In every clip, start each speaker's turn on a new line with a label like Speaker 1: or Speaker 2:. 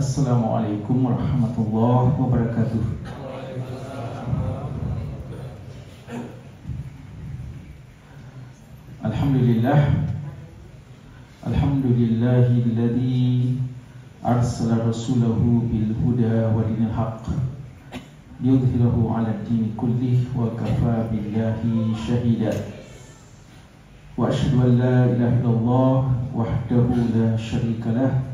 Speaker 1: Assalamualaikum warahmatullahi wabarakatuh. Alhamdulillahilladzi arsala rasulahu bil huda wa dinil haqq liyudhhirahu 'ala ad-dini kullih wa kafa billahi shahida. Wa asyhadu an la ilaha illallah wahdahu la syarika lah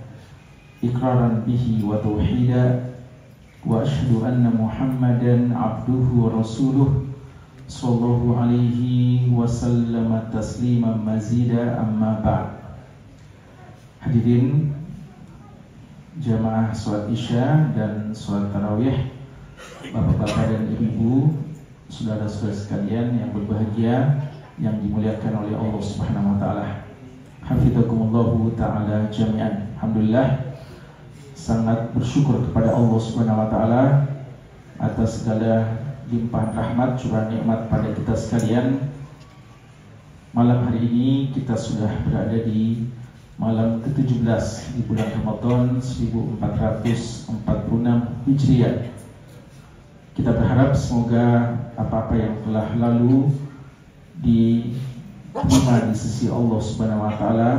Speaker 1: iqraran bihi wa tauhida, wa asyhadu anna Muhammadan abduhu wa rasuluh sallallahu alaihi wasallam tasliman mazida, amma ba'd. Hadirin jamaah sholat isya dan sholat tarawih, bapak-bapak dan ibu-ibu, saudara-saudara sekalian yang berbahagia, yang dimuliakan oleh Allah Subhanahu wa taala. Hafizakumullahu taala jami'an. Alhamdulillah, sangat bersyukur kepada Allah Subhanahu wa taala atas segala limpahan rahmat curahan nikmat pada kita sekalian. Malam hari ini kita sudah berada di malam ke-17 di bulan Ramadan 1446 Hijriah. Kita berharap semoga apa-apa yang telah lalu diterima di sisi Allah Subhanahu wa taala,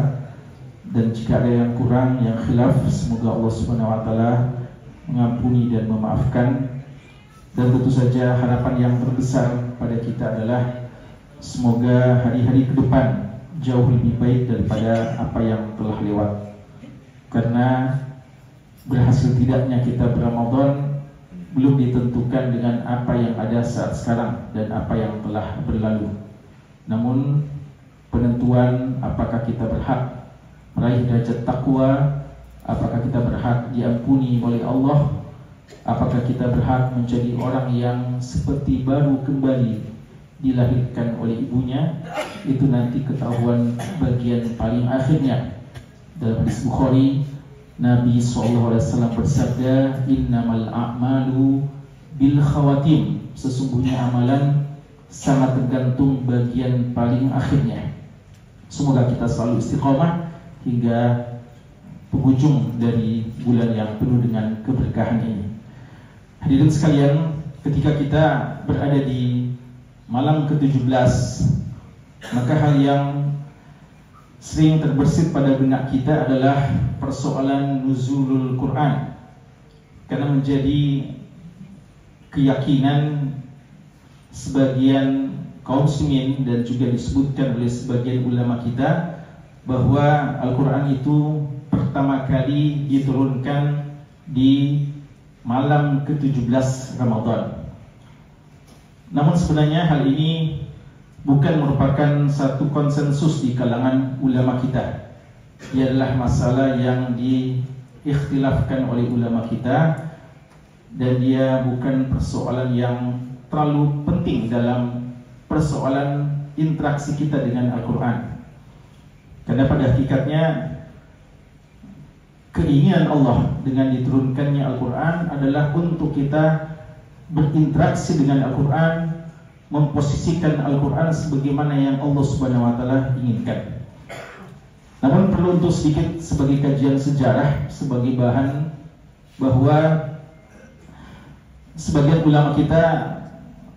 Speaker 1: dan jika ada yang kurang, yang khilaf, semoga Allah Subhanahu wa taala mengampuni dan memaafkan. Dan tentu saja harapan yang terbesar pada kita adalah semoga hari-hari ke depan jauh lebih baik daripada apa yang telah lewat. Karena berhasil tidaknya kita berRamadan belum ditentukan dengan apa yang ada saat sekarang dan apa yang telah berlalu. Namun penentuan apakah kita berhak meraih derajat takwa, apakah kita berhak diampuni oleh Allah, apakah kita berhak menjadi orang yang seperti baru kembali dilahirkan oleh ibunya, itu nanti ketahuan bagian paling akhirnya. Dalam hadis Bukhari, Nabi SAW bersabda, innamal a'malu bil khawatim, sesungguhnya amalan sangat tergantung bagian paling akhirnya. Semoga kita selalu istiqomah hingga penghujung dari bulan yang penuh dengan keberkahan ini. Hadirin sekalian, ketika kita berada di malam ke-17, maka hal yang sering terbersit pada benak kita adalah persoalan nuzulul Quran. Karena menjadi keyakinan sebagian kaum muslimin dan juga disebutkan oleh sebagian ulama kita bahwa Al-Quran itu pertama kali diturunkan di malam ke-17 Ramadan. Namun sebenarnya hal ini bukan merupakan satu konsensus di kalangan ulama kita. Ia adalah masalah yang diikhtilafkan oleh ulama kita, dan dia bukan persoalan yang terlalu penting dalam persoalan interaksi kita dengan Al-Quran. Karena pada hakikatnya keinginan Allah dengan diturunkannya Al-Quran adalah untuk kita berinteraksi dengan Al-Quran, memposisikan Al-Quran sebagaimana yang Allah Subhanahu wa taala inginkan. Namun perlu untuk sedikit sebagai kajian sejarah, sebagai bahan, bahwa sebagian ulama kita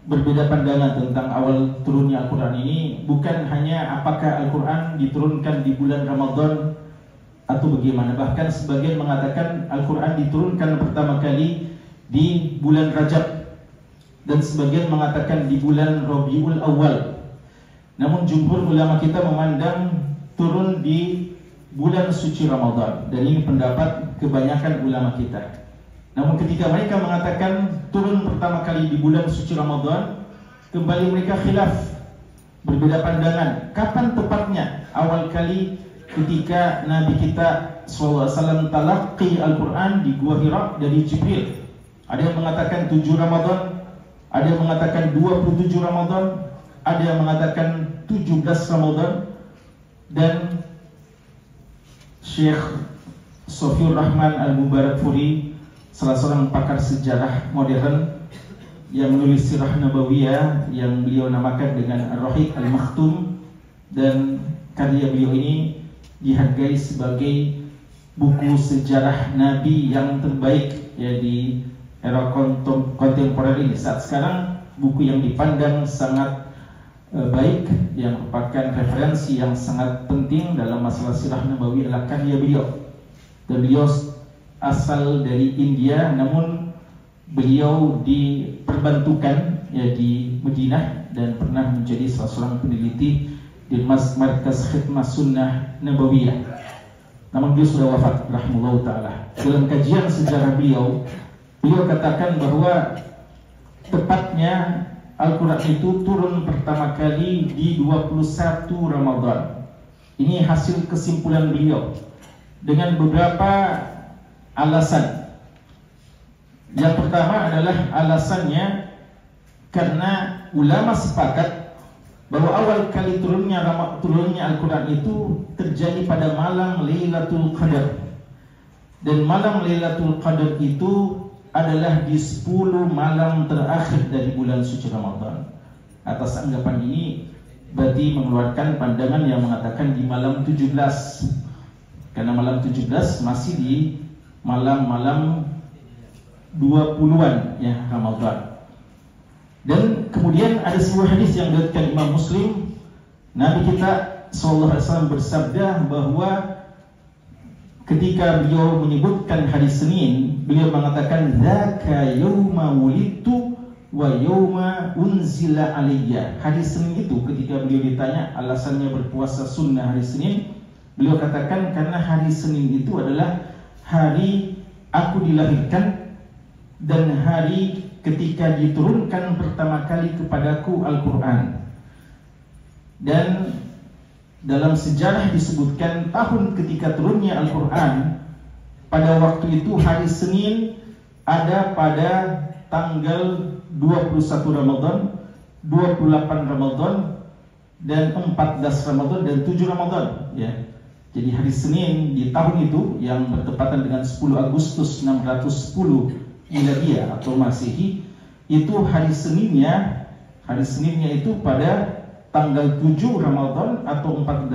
Speaker 1: berbeda pandangan tentang awal turunnya Al-Quran ini. Bukan hanya apakah Al-Quran diturunkan di bulan Ramadan atau bagaimana. Bahkan sebagian mengatakan Al-Quran diturunkan pertama kali di bulan Rajab, dan sebagian mengatakan di bulan Rabiul Awal. Namun jumhur ulama kita memandang turun di bulan suci Ramadan, dan ini pendapat kebanyakan ulama kita. Namun ketika mereka mengatakan turun pertama kali di bulan suci Ramadan, kembali mereka khilaf, berbeda pandangan kapan tepatnya awal kali ketika Nabi kita SAW talaqi Al-Quran di Gua Hira dari Jibril. Ada yang mengatakan 7 Ramadan, ada yang mengatakan 27 Ramadan, ada yang mengatakan 17 Ramadan. Dan Syekh Sofiur Rahman Al-Mubarakfuri, salah seorang pakar sejarah modern yang menulis Sirah Nabawiyah yang beliau namakan dengan Ar-Rahiq Al-Makhtum, dan karya beliau ini dihargai sebagai buku sejarah Nabi yang terbaik ya di era kontemporer ini. Saat sekarang buku yang dipandang sangat baik, yang merupakan referensi yang sangat penting dalam masalah sirah nabawi adalah karya beliau. Dan beliau asal dari India, namun beliau diperbantukan ya di Madinah dan pernah menjadi salah seorang peneliti di Markas Khidmah Sunnah Nabawiyah. Namun beliau sudah wafat rahimahullah ta'ala. Dalam kajian sejarah beliau katakan bahwa tepatnya Al-Quran itu turun pertama kali di 21 Ramadan. Ini hasil kesimpulan beliau dengan beberapa alasan. Yang pertama adalah alasannya karena ulama sepakat bahwa awal kali turunnya Al-Quran itu terjadi pada malam Lailatul Qadar. Dan malam Lailatul Qadar itu adalah di 10 malam terakhir dari bulan suci Ramadan. Atas anggapan ini berarti mengeluarkan pandangan yang mengatakan di malam 17, karena malam 17 masih di malam-malam 20-an ya Ramadan. Dan kemudian ada sebuah hadis yang diriwayatkan Imam Muslim. Nabi kita SAW bersabda bahwa ketika beliau menyebutkan hari Senin, beliau mengatakan dzaka yauma wulidtu wa yauma unzila alayya. Hari Senin itu ketika beliau ditanya alasannya berpuasa sunnah hari Senin, beliau katakan karena hari Senin itu adalah hari aku dilahirkan dan hari ketika diturunkan pertama kali kepadaku Al-Quran. Dan dalam sejarah disebutkan tahun ketika turunnya Al-Quran, pada waktu itu hari Senin ada pada tanggal 21 Ramadan, 28 Ramadan, dan 14 Ramadan dan 7 Ramadan ya. Jadi hari Senin di tahun itu yang bertepatan dengan 10 Agustus 610 Miladiyah atau Masehi, itu hari Seninnya itu pada tanggal 7 Ramadan atau 14,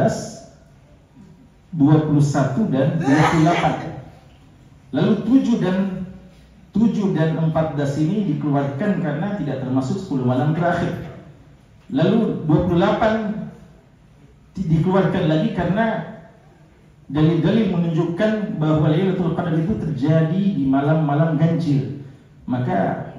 Speaker 1: 21 dan 28. Lalu 7 dan 14 ini dikeluarkan karena tidak termasuk 10 malam terakhir. Lalu 28 dikeluarkan lagi karena dalil-dalil menunjukkan bahwa Lailatul Qadar itu terjadi di malam-malam ganjil. Maka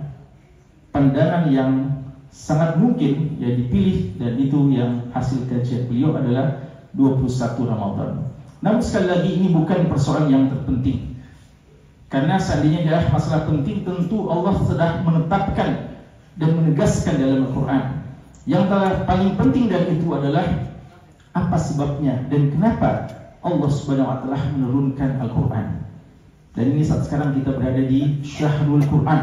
Speaker 1: pandangan yang sangat mungkin ya dipilih, dan itu yang hasil kajian beliau adalah 21 Ramadan. Namun sekali lagi ini bukan persoalan yang terpenting. Karena seandainya adalah masalah penting, tentu Allah sudah menetapkan dan menegaskan dalam Al-Quran. Yang paling penting dari itu adalah apa sebabnya dan kenapa Allah Subhanahu wa Ta'ala menurunkan Al-Quran. Dan ini saat sekarang kita berada di Syahrul Quran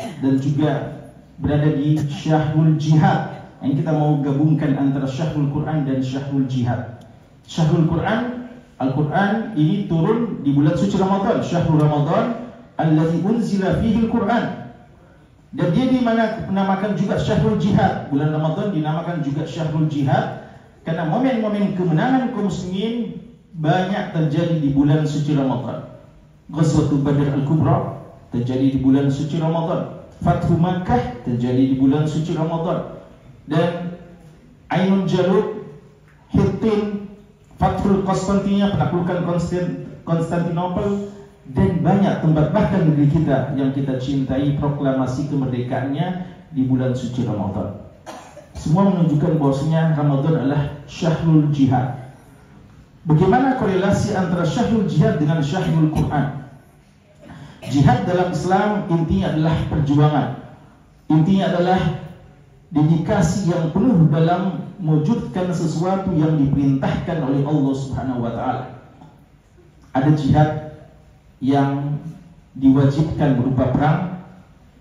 Speaker 1: dan juga berada di Syahrul Jihad. Yang kita mau gabungkan antara Syahrul Quran dan Syahrul Jihad. Syahrul Quran, Al-Quran ini turun di bulan suci Ramadan, Syahrul Ramadan alladzi unzila fihi Al-Quran. Dan dia dinamakan juga Syahrul Jihad. Bulan Ramadan dinamakan juga Syahrul Jihad karena momen-momen kemenangan kaum muslimin banyak terjadi di bulan suci Ramadan. Ghazwatul Badr Al-Kubra terjadi di bulan suci Ramadan. Fathu Makkah terjadi di bulan suci Ramadan. Dan Ainun Jalut, Hittin, Fathul Konstantinia, penaklukan Konstantinopel, dan banyak tempat bahkan negeri kita yang kita cintai proklamasi kemerdekaannya di bulan suci Ramadan. Semua menunjukkan bahwasanya Ramadan adalah Syahrul Jihad. Bagaimana korelasi antara Syahrul Jihad dengan Syahrul Quran? Jihad dalam Islam intinya adalah perjuangan. Intinya adalah dedikasi yang penuh dalam mewujudkan sesuatu yang diperintahkan oleh Allah Subhanahu wa Ta'ala. Ada jihad yang diwajibkan berupa perang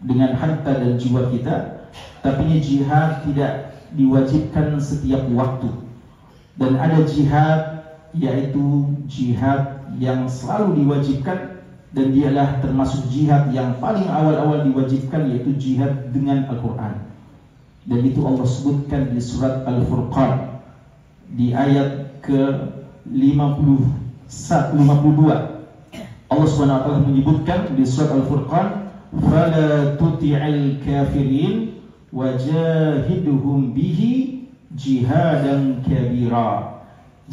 Speaker 1: dengan harta dan jiwa kita, tapi jihad tidak diwajibkan setiap waktu. Dan ada jihad yaitu jihad yang selalu diwajibkan, dan dialah termasuk jihad yang paling awal-awal diwajibkan, yaitu jihad dengan Al-Quran. Dan itu Allah sebutkan di surat Al-Furqan di ayat ke-52. Allah Subhanahu wa taala menyebutkan di surat Al-Furqan, "Fala tuti'il kafirin wajahidhum bihi jihadan kabira."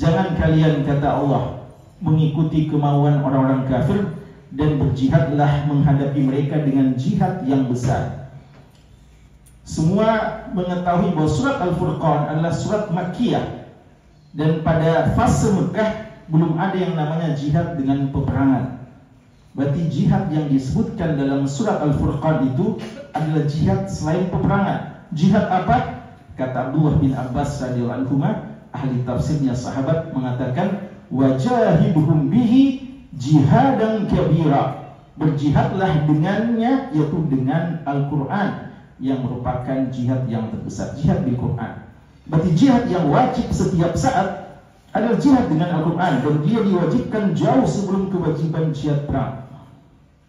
Speaker 1: Jangan kalian, kata Allah, mengikuti kemauan orang-orang kafir dan berjihadlah menghadapi mereka dengan jihad yang besar. Semua mengetahui bahwa surat Al-Furqan adalah surat Makkiyah, dan pada fase Mekah belum ada yang namanya jihad dengan peperangan. Berarti jihad yang disebutkan dalam surat Al-Furqan itu adalah jihad selain peperangan. Jihad apa? Kata Abdullah bin Abbas radhiyallahu anhu, ahli tafsirnya sahabat, mengatakan wajahidhum bihi jihadan kabira. Berjihadlah dengannya, yaitu dengan Al-Quran, yang merupakan jihad yang terbesar, jihad bil Quran. Berarti jihad yang wajib setiap saat adalah jihad dengan Al-Quran, dan dia diwajibkan jauh sebelum kewajiban jihad perang.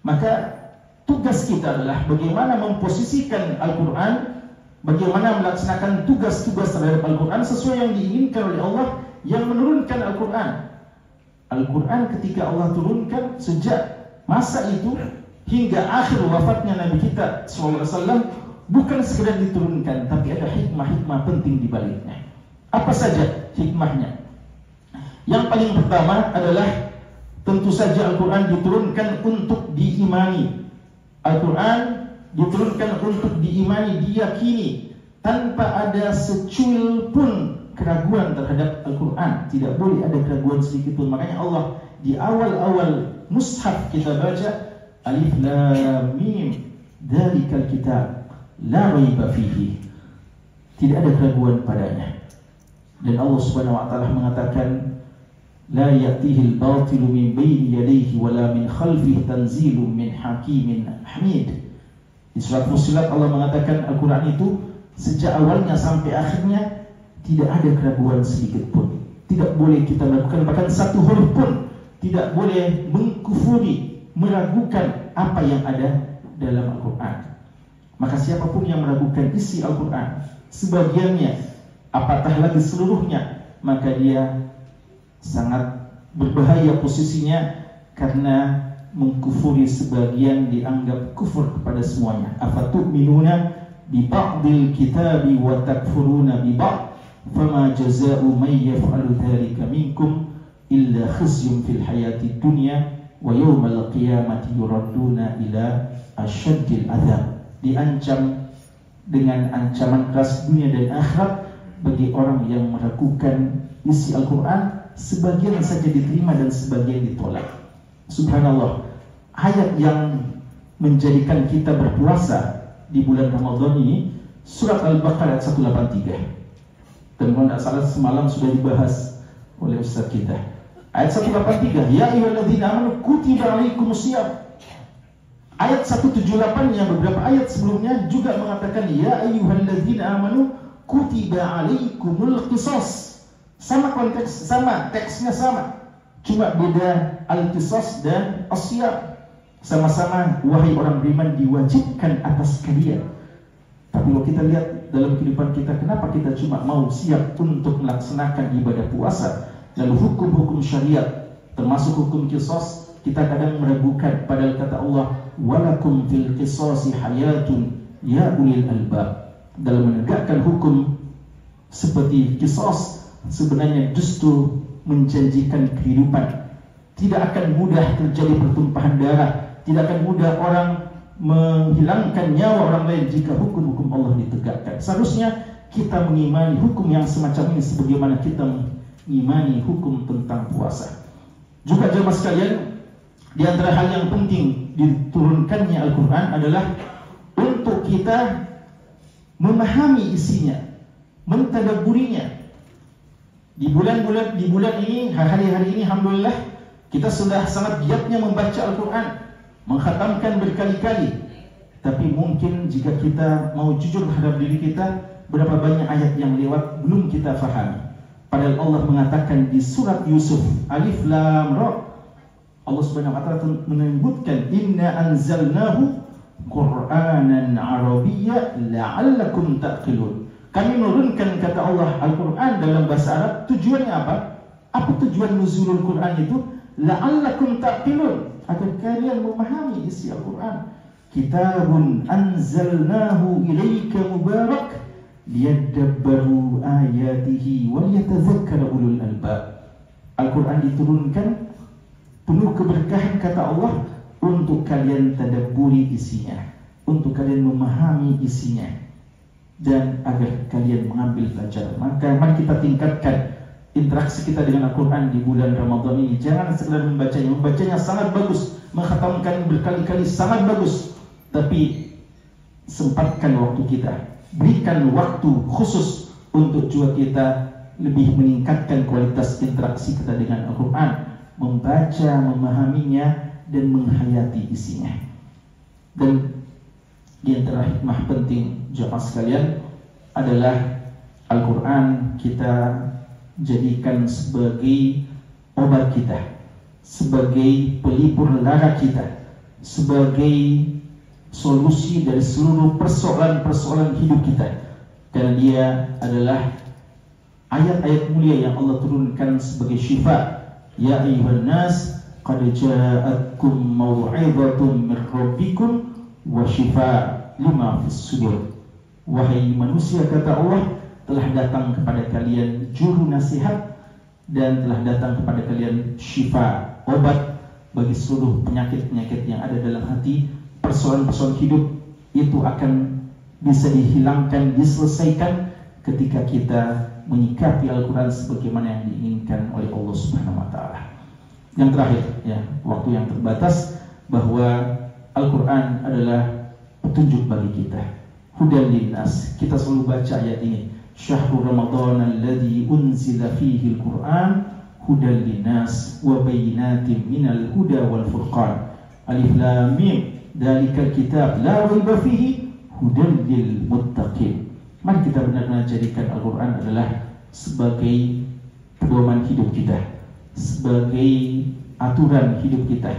Speaker 1: Maka tugas kita adalah bagaimana memposisikan Al-Quran, bagaimana melaksanakan tugas-tugas terhadap Al-Quran sesuai yang diinginkan oleh Allah yang menurunkan Al-Quran. Al-Quran ketika Allah turunkan sejak masa itu hingga akhir wafatnya Nabi kita SAW, bukan sekedar diturunkan, tapi ada hikmah-hikmah penting di baliknya. Apa saja hikmahnya? Yang paling pertama adalah tentu saja Al-Quran diturunkan untuk diimani. Al-Quran diturunkan untuk diimani, diyakini, tanpa ada secuil pun keraguan terhadap Al-Quran. Tidak boleh ada keraguan sedikit pun. Makanya Allah di awal-awal mushaf kita baca, Alif Lam Mim, Dzalikal Kitab la raiba fihi. Tidak ada keraguan padanya. Dan Allah Subhanahu wa taala mengatakan, la ya'tihi al-batilu min bayni yadayhi wala min khalfihi tanzilun min hakimin hamid. Di surat Fussilat Allah mengatakan Al-Quran itu sejak awalnya sampai akhirnya tidak ada keraguan sedikit pun. Tidak boleh kita melakukan bahkan satu huruf pun. Tidak boleh mengkufuri, meragukan apa yang ada dalam Al-Quran. Maka siapapun yang meragukan isi Al-Quran, sebagiannya, apatah lagi seluruhnya, maka dia sangat berbahaya posisinya, karena mengkufuri sebagian dianggap kufur kepada semuanya. Afatu'minuna bi ba'dil kitabi wa takfuruna bi ba'd fama jazaa'u man yaf'alu dzalika minkum illa khizyun fil hayatid dunya wa yawmal qiyamati yuradduna ila asyaddil adzab. Diancam dengan ancaman keras dunia dan akhirat bagi orang yang meragukan isi Al-Quran. Sebagian saja diterima dan sebagian ditolak. Subhanallah, ayat yang menjadikan kita berpuasa di bulan Ramadan ini surat Al-Baqarah ayat 183. Dan kalau tidak salah semalam sudah dibahas oleh Ustaz kita. Ayat 183, ya ayyuhalladzina amanu kutiba alaikumusiyam. Ayat 178 yang beberapa ayat sebelumnya juga mengatakan ya ayyuhalladzina amanu kutiba alaikumul qisas. Sama konteks, sama teksnya sama, cuma beda al-qisas dan as-siyam. Sama-sama wahai orang beriman diwajibkan atas kalian. Tapi kalau kita lihat dalam kehidupan kita, kenapa kita cuma mau siap untuk melaksanakan ibadah puasa, lalu hukum-hukum syariat termasuk hukum qisas kita kadang meragukan, padahal kata Allah walakum fil qisasi hayatun ya ulil albab. Dalam menegakkan hukum seperti qisas sebenarnya justru menjanjikan kehidupan. Tidak akan mudah terjadi pertumpahan darah, tidak akan mudah orang menghilangkan nyawa orang lain jika hukum-hukum Allah ditegakkan. Seharusnya kita mengimani hukum yang semacam ini sebagaimana kita mengimani hukum tentang puasa. Juga jemaah sekalian, di antara hal yang penting diturunkannya Al-Quran adalah untuk kita memahami isinya, mentadabburinya. Di bulan ini, hari-hari ini, alhamdulillah kita sudah sangat giatnya membaca Al-Quran, mengkhatamkan berkali-kali. Tapi mungkin jika kita mau jujur terhadap diri kita, berapa banyak ayat yang lewat belum kita fahami. Padahal Allah mengatakan di surat Yusuf, Alif Lam Ra, Allah Subhanahu wa taala menyebutkan inna anzalnahu Qur'anan Arabiyya la'allakum ta'qilun. Kami menurunkan, kata Allah, Al-Quran dalam bahasa Arab. Tujuannya apa? Apa tujuan nuzulul Quran itu? La'allakum ta'qilun, agar kalian memahami isi Al-Quran. Kitabun anzalnahu ilaika mubarak liyadabbaru ayatihi wa liyatadzakkara ulul albab. Al-Quran diturunkan penuh keberkahan kata Allah untuk kalian tadabburi isinya, untuk kalian memahami isinya, dan agar kalian mengambil pelajaran. Maka mari kita tingkatkan interaksi kita dengan Al-Quran di bulan Ramadan ini. Jangan sekedar membacanya sangat bagus, mengkhatamkan berkali-kali sangat bagus, tapi sempatkan waktu kita, berikan waktu khusus untuk juga kita lebih meningkatkan kualitas interaksi kita dengan Al-Quran, membaca, memahaminya, dan menghayati isinya. Dan di antara hikmah penting jemaah sekalian adalah Al-Quran kita jadikan sebagai obat kita, sebagai pelipur lara kita, sebagai solusi dari seluruh persoalan-persoalan hidup kita, karena dia adalah ayat-ayat mulia yang Allah turunkan sebagai syifa. Ya ayyuhan nas qad ja'atkum mau'izatun min rabbikum wa shifaa lima fis sudur. Wahai manusia, kata Allah, telah datang kepada kalian juru nasihat dan telah datang kepada kalian syifa, obat bagi seluruh penyakit-penyakit yang ada dalam hati. Persoalan-persoalan hidup itu akan bisa dihilangkan, diselesaikan ketika kita menyikapi Al-Quran sebagaimana yang diinginkan oleh Allah Subhanahu wa Ta'ala. Yang terakhir, ya, waktu yang terbatas, bahwa Al-Quran adalah petunjuk bagi kita, hudan linnas. Kita selalu baca ayat ini, syahrul Ramadan alladzi unzila fihi al-Quran hudan linnas wa bayyinatin minal huda wal furqan. Alif lam mim dzalikal kitab la raiba fihi hudan lil muttaqin. Mari kita benar-benar jadikan Al-Quran adalah sebagai pedoman hidup kita, sebagai aturan hidup kita,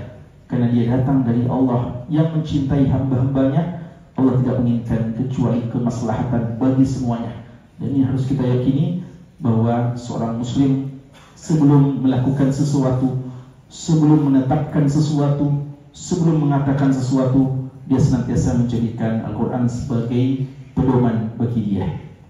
Speaker 1: karena dia datang dari Allah yang mencintai hamba-hambanya. Allah tidak menginginkan kecuali kemaslahatan bagi semuanya. Dan ini harus kita yakini, bahwa seorang muslim sebelum melakukan sesuatu, sebelum menetapkan sesuatu, sebelum mengatakan sesuatu, dia senantiasa menjadikan Al-Quran sebagai pedoman bagi dia.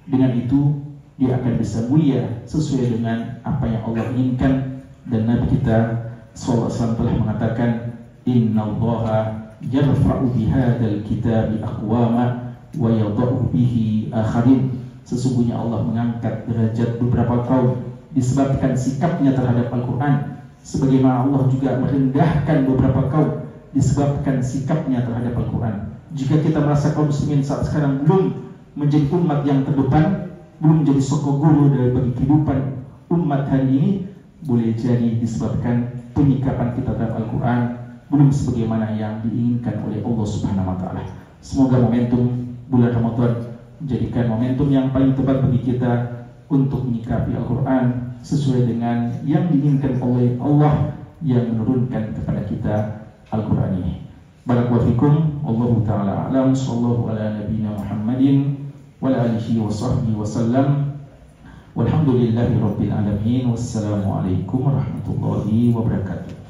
Speaker 1: Dengan itu dia akan bisa mulia sesuai dengan apa yang Allah inginkan. Dan Nabi kita SAW telah mengatakan, innallaha yarfa'u bihadzal kitabi aqwama wa yadha'u bihi akharin. Sesungguhnya Allah mengangkat derajat beberapa kaum disebabkan sikapnya terhadap Al-Quran, sebagaimana Allah juga merendahkan beberapa kaum disebabkan sikapnya terhadap Al-Quran. Jika kita merasa kaum muslimin saat sekarang belum menjadi umat yang terdepan, belum menjadi sokok guru dari bagi kehidupan umat hari ini, boleh jadi disebabkan penyikapan kita terhadap Al-Quran belum sebagaimana yang diinginkan oleh Allah Subhanahu wa Ta'ala. Semoga momentum bulan Ramadan menjadikan momentum yang paling tepat bagi kita untuk menyikapi Al-Quran sesuai dengan yang diinginkan oleh Allah yang menurunkan kepada kita Al-Quran ini. Barakallahu fikum, wallahu ta'ala a'lam, sallallahu ala nabiyina Muhammadin wa ala alihi wa sahbihi wa sallam. Walhamdulillahi rabbil alamin. Wassalamualaikum warahmatullahi wabarakatuh.